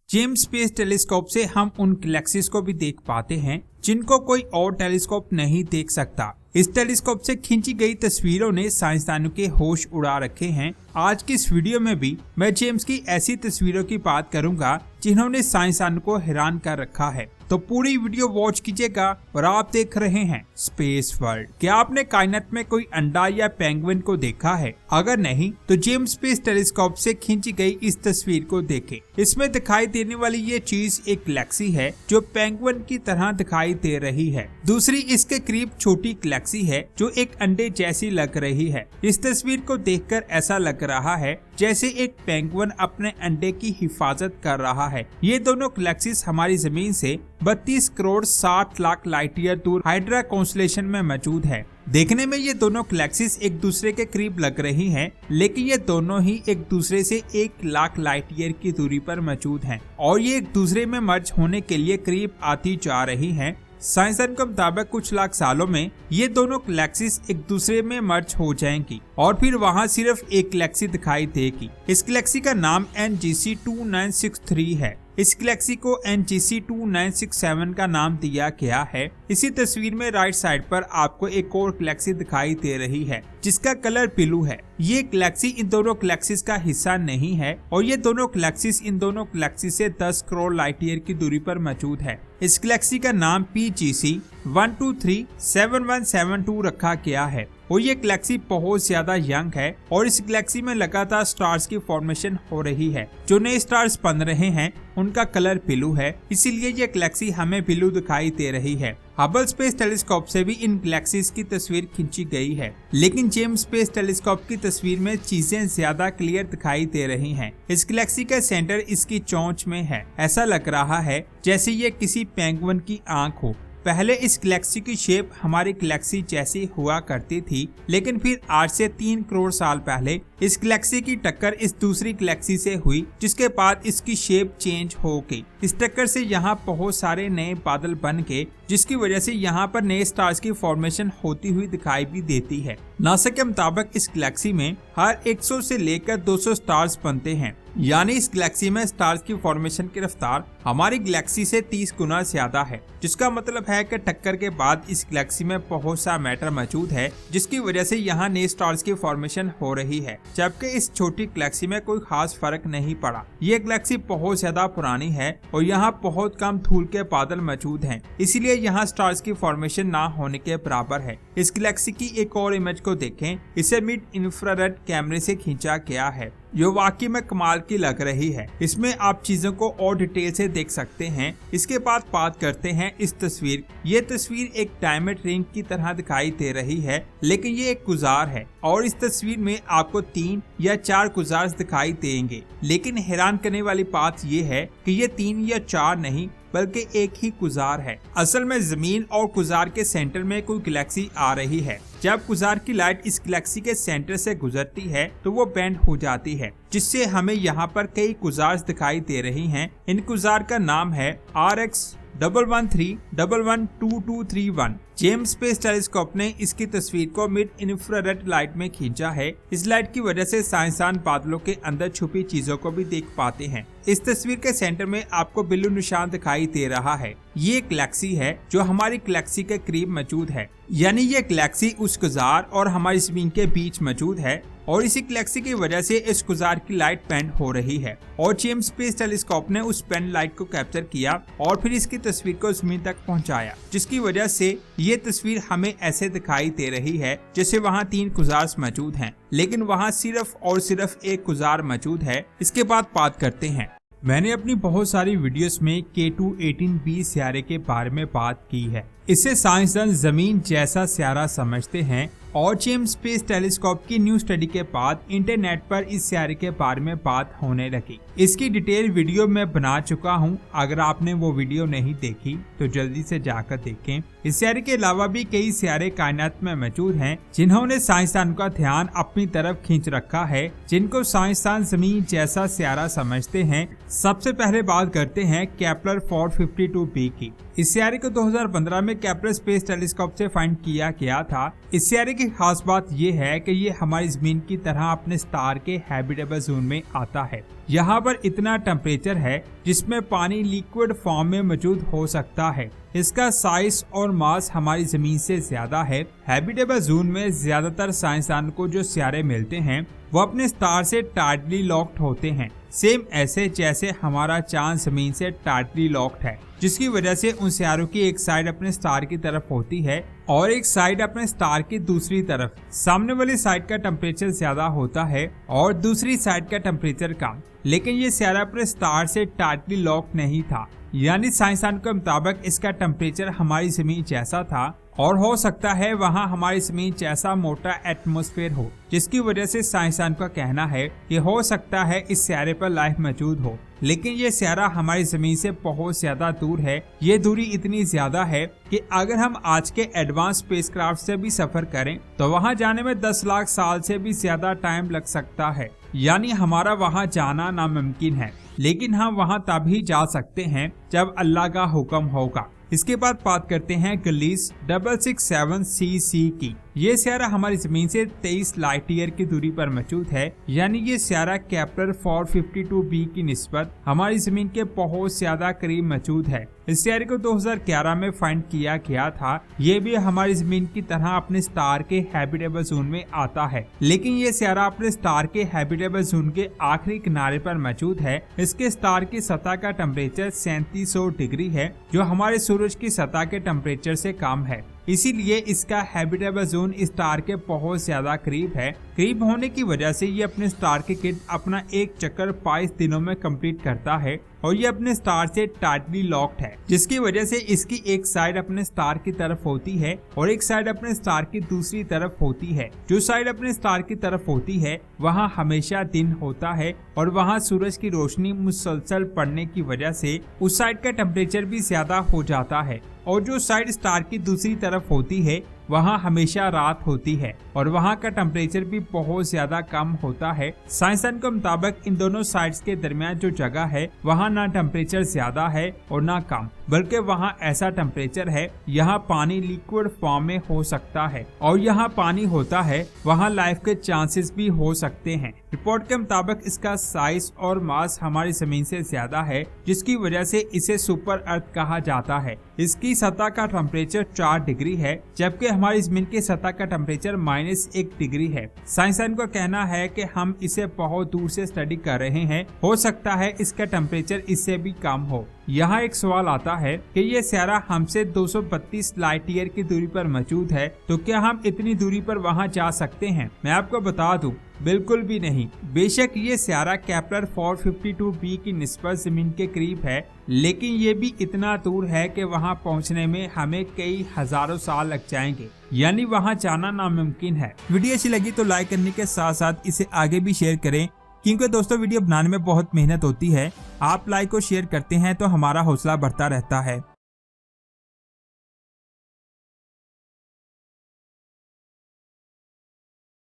James space telescope से हम उन गैलेक्सीज को भी देख पाते हैं जिनको कोई और टेलीस्कोप नहीं देख सकता। इस टेलीस्कोप से खींची गई तस्वीरों ने साइंसदानों के होश उड़ा रखे हैं। आज की इस वीडियो में भी मैं जेम्स की ऐसी तस्वीरों की बात करूंगा जिन्होंने साइंसदानों को हैरान कर रखा है। तो पूरी वीडियो वॉच कीजिएगा और आप देख रहे हैं स्पेस वर्ल्ड। क्या आपने कायनात में कोई अंडा या पेंगुइन को देखा है? अगर नहीं तो जेम्स स्पेस टेलीस्कोप से खींची गई इस तस्वीर को देखें। इसमें दिखाई देने वाली ये चीज एक गैलेक्सी है जो पेंगुइन की तरह दिखाई दे रही है। दूसरी इसके करीब छोटी गैलेक्सी है जो एक अंडे जैसी लग रही है। इस तस्वीर को देखकर ऐसा लग रहा है जैसे एक पेंगुइन अपने अंडे की हिफाजत कर रहा है। ये दोनों गैलेक्सीज हमारी जमीन से 32 करोड़ 60 लाख लाइट ईयर दूर हाइड्रा कॉन्स्टेलेशन में मौजूद है। देखने में ये दोनों गैलेक्सीज एक दूसरे के करीब लग रही हैं, लेकिन ये दोनों ही एक दूसरे से 1 लाख लाइट ईयर की दूरी पर मौजूद हैं और ये एक दूसरे में मर्ज होने के लिए करीब आती जा रही हैं। साइंसदान के मुताबिक कुछ लाख सालों में ये दोनों गैलेक्सीज एक दूसरे में मर्ज हो जाएंगी और फिर वहाँ सिर्फ एक गैलेक्सी दिखाई देगी। इस गैलेक्सी का नाम NGC 2963 है। इस गैलेक्सी को NGC 2967 का नाम दिया गया है। इसी तस्वीर में राइट साइड पर आपको एक और गैलेक्सी दिखाई दे रही है जिसका कलर ब्लू है। ये गैलेक्सी इन दोनों गैलेक्सीज का हिस्सा नहीं है और ये दोनों गैलेक्सीज इन दोनों गैलेक्सी से 10 करोड़ लाइट ईयर की दूरी पर मौजूद है। इस गैलेक्सी का नाम PGC 1237172 रखा गया है और ये गैलेक्सी बहुत ज्यादा यंग है और इस गैलेक्सी में लगातार स्टार्स की फॉर्मेशन हो रही है। जो नए स्टार्स बन रहे हैं उनका कलर ब्लू है, इसीलिए ये गैलेक्सी हमें ब्लू दिखाई दे रही है। हबल स्पेस टेलीस्कोप से भी इन गैलेक्सीज की तस्वीर खींची गई है, लेकिन जेम्स स्पेस टेलीस्कोप की तस्वीर में चीजें ज्यादा क्लियर दिखाई दे रही हैं। इस गैलेक्सी का सेंटर इसकी चोंच में है। ऐसा लग रहा है जैसे ये किसी पेंगुइन की आंख हो। पहले इस गैलेक्सी की शेप हमारी गैलेक्सी जैसी हुआ करती थी, लेकिन फिर आज से 3 करोड़ साल पहले इस गैलेक्सी की टक्कर इस दूसरी गैलेक्सी से हुई, जिसके बाद इसकी शेप चेंज हो गई। इस टक्कर से यहाँ बहुत सारे नए बादल बन गए, जिसकी वजह से यहाँ पर नए स्टार्स की फॉर्मेशन होती हुई दिखाई भी देती है। नासा के मुताबिक इस गैलेक्सी में हर 100 से लेकर 200 स्टार्स बनते हैं, यानी इस गैलेक्सी में स्टार्स की फॉर्मेशन की रफ्तार हमारी गैलेक्सी से 30 गुना ज्यादा है, जिसका मतलब है कि टक्कर के बाद इस गैलेक्सी में बहुत सा मैटर मौजूद है, जिसकी वजह से यहाँ नए स्टार्स की फॉर्मेशन हो रही है। जबकि इस छोटी गैलेक्सी में कोई खास फर्क नहीं पड़ा। ये गैलेक्सी बहुत ज्यादा पुरानी है और यहाँ बहुत कम धूल के बादल मौजूद हैं, इसीलिए यहाँ स्टार्स की फॉर्मेशन ना होने के बराबर है। इस गैलेक्सी की एक और इमेज को देखें। इसे मिड इंफ्रारेड कैमरे से खींचा गया है, जो वाकई में कमाल की लग रही है। इसमें आप चीजों को और डिटेल से देख सकते हैं। इसके बाद बात करते हैं इस तस्वीर। ये तस्वीर एक डायमंड रिंग की तरह दिखाई दे रही है, लेकिन ये एक गुजार है और इस तस्वीर में आपको 3 या 4 गुजार दिखाई देंगे। लेकिन हैरान करने वाली बात ये है कि ये 3 या 4 नहीं बल्कि एक ही गुजार है। असल में जमीन और गुजार के सेंटर में कोई गैलेक्सी आ रही है। जब गुजार की लाइट इस गैलेक्सी के सेंटर से गुजरती है तो वो बेंड हो जाती है, जिससे हमें यहाँ पर कई गुजार दिखाई दे रही हैं। इन गुजार का नाम है RX 113112231। जेम्स स्पेस टेलीस्कोप ने इसकी तस्वीर को मिड इंफ्रारेड लाइट में खींचा है। इस लाइट की वजह से साइंसदान बादलों के अंदर छुपी चीजों को भी देख पाते हैं। इस तस्वीर के सेंटर में आपको ब्लू निशान दिखाई दे रहा है। ये गैलेक्सी है जो हमारी गैलेक्सी के करीब मौजूद है, यानी ये गैलेक्सी उस गुजार और हमारी जमीन के बीच मौजूद है और इसी गैलेक्सी की वजह से इस गुजार की लाइट बेंड हो रही है और जेम्स स्पेस टेलीस्कोप ने उस बेंड लाइट को कैप्चर किया और फिर इसकी तस्वीर को जमीन तक पहुंचाया, जिसकी वजह से ये तस्वीर हमें ऐसे दिखाई दे रही है जैसे वहाँ 3 गुजार मौजूद हैं, लेकिन वहाँ सिर्फ और सिर्फ एक गुजार मौजूद है। इसके बाद बात करते हैं। मैंने अपनी बहुत सारी वीडियोस में K2-18b सियारे के बारे में बात की है। इसे साइंसदान जमीन जैसा सियारा समझते हैं और जेम्स स्पेस टेलीस्कोप की न्यू स्टडी के बाद इंटरनेट पर इस सियारे के बारे में बात होने लगी। इसकी डिटेल वीडियो मैं बना चुका हूं। अगर आपने वो वीडियो नहीं देखी तो जल्दी से जाकर देखें। इस सियारे के अलावा भी कई सियारे कायनात में मौजूद हैं, जिन्होंने साइंसदान का ध्यान अपनी तरफ खींच रखा है, जिनको साइंसदान जमीन जैसा सियारा समझते हैं। सबसे पहले बात करते हैं केपलर 452b की। इस सियारे को 2015 में केपलर स्पेस टेलीस्कोप से फाइंड किया गया था। इस सियारे की खास बात यह है कि ये हमारी जमीन की तरह अपने स्टार के हैबिटेबल जोन में आता है। यहाँ पर इतना टेम्परेचर है जिसमें पानी लिक्विड फॉर्म में मौजूद हो सकता है। इसका साइज और मास हमारी जमीन से ज्यादा है। हैबिटेबल जोन में ज्यादातर साइंसदान को जो सियारे मिलते हैं वो अपने स्टार से टाइटली लॉक्ड होते हैं, सेम ऐसे जैसे हमारा चांद जमीन से टाइटली लॉक्ड है, जिसकी वजह से उन सियारों की एक साइड अपने स्टार की तरफ होती है और एक साइड अपने स्टार की दूसरी तरफ। सामने वाली साइड का टेम्परेचर ज्यादा होता है और दूसरी साइड का टेम्परेचर कम। लेकिन ये सियारा अपने स्टार से टाइटली लॉक नहीं था, यानी साइंसदान के मुताबिक इसका टेम्परेचर हमारी जमीन जैसा था और हो सकता है वहाँ हमारी जमीन जैसा मोटा एटमॉस्फेयर हो, जिसकी वजह से साइंसदान का कहना है कि हो सकता है इस सियारे पर लाइफ मौजूद हो। लेकिन ये सियारा हमारी जमीन से बहुत ज्यादा दूर है। ये दूरी इतनी ज्यादा है कि अगर हम आज के एडवांस स्पेसक्राफ्ट से भी सफर करें तो वहाँ जाने में 10 लाख साल से भी ज्यादा टाइम लग सकता है, यानी हमारा वहाँ जाना नामुमकिन है। लेकिन हम वहाँ तभी जा सकते हैं जब अल्लाह का हुक्म होगा। इसके बाद बात करते हैं गलीस 667cc की। ये सियारा हमारी जमीन से 23 लाइट ईयर की दूरी पर मौजूद है, यानी ये सियारा केपलर 452b की निस्बत हमारी जमीन के बहुत ज्यादा करीब मौजूद है। इस सियारे को 2011 में फाइंड किया गया था। ये भी हमारी जमीन की तरह अपने स्टार के हैबिटेबल जोन में आता है, लेकिन ये सियारा अपने स्टार के हैबिटेबल जोन के आखिरी किनारे पर मौजूद है। इसके स्टार की सतह का टेम्परेचर 3700 डिग्री है, जो हमारे सूरज की सतह के टेम्परेचर से कम है। इसीलिए इसका हैबिटेबल जोन स्टार के बहुत ज्यादा करीब है। करीब होने की वजह से ये अपने स्टार के गिर्द अपना एक चक्कर 22 दिनों में कंप्लीट करता है और ये अपने स्टार से टाइटली लॉक्ड है, जिसकी वजह से इसकी एक साइड अपने स्टार की तरफ होती है और एक साइड अपने स्टार की दूसरी तरफ होती है। जो साइड अपने स्टार की तरफ होती है वहाँ हमेशा दिन होता है और वहाँ सूरज की रोशनी मुसलसल पड़ने की वजह से उस साइड का टेम्परेचर भी ज्यादा हो जाता है। और जो साइड स्टार की दूसरी तरफ होती है वहाँ हमेशा रात होती है और वहाँ का टेम्परेचर भी बहुत ज्यादा कम होता है। साइंसदान के मुताबिक इन दोनों साइड्स के दरमियान जो जगह है वहाँ ना टेम्परेचर ज्यादा है और ना कम, बल्कि वहाँ ऐसा टेम्परेचर है यहाँ पानी लिक्विड फॉर्म में हो सकता है और यहाँ पानी होता है वहाँ लाइफ के चांसेस भी हो सकते हैं। रिपोर्ट के मुताबिक इसका साइज और मास हमारी जमीन से ज्यादा है, जिसकी वजह से इसे सुपर अर्थ कहा जाता है। इसकी सतह का टेम्परेचर 4 डिग्री है, जबकि हमारी जमीन की सतह का टेम्परेचर -1 डिग्री है। साइंसदान का कहना है कि हम इसे बहुत दूर से स्टडी कर रहे हैं, हो सकता है इसका टेम्परेचर इससे भी कम हो। यहाँ एक सवाल आता है कि ये सियारा हमसे 232 लाइट ईयर की दूरी पर मौजूद है, तो क्या हम इतनी दूरी पर वहाँ जा सकते हैं? मैं आपको बता दूं, बिल्कुल भी नहीं। बेशक ये सियारा केपलर 452b की निस्बत जमीन के करीब है, लेकिन ये भी इतना दूर है कि वहाँ पहुँचने में हमें कई हजारों साल लग जाएंगे, यानी वहाँ जाना नामुमकिन है। वीडियो अच्छी लगी तो लाइक करने के साथ साथ इसे आगे भी शेयर करें, क्योंकि दोस्तों वीडियो बनाने में बहुत मेहनत होती है। आप लाइक और शेयर करते हैं तो हमारा हौसला बढ़ता रहता है।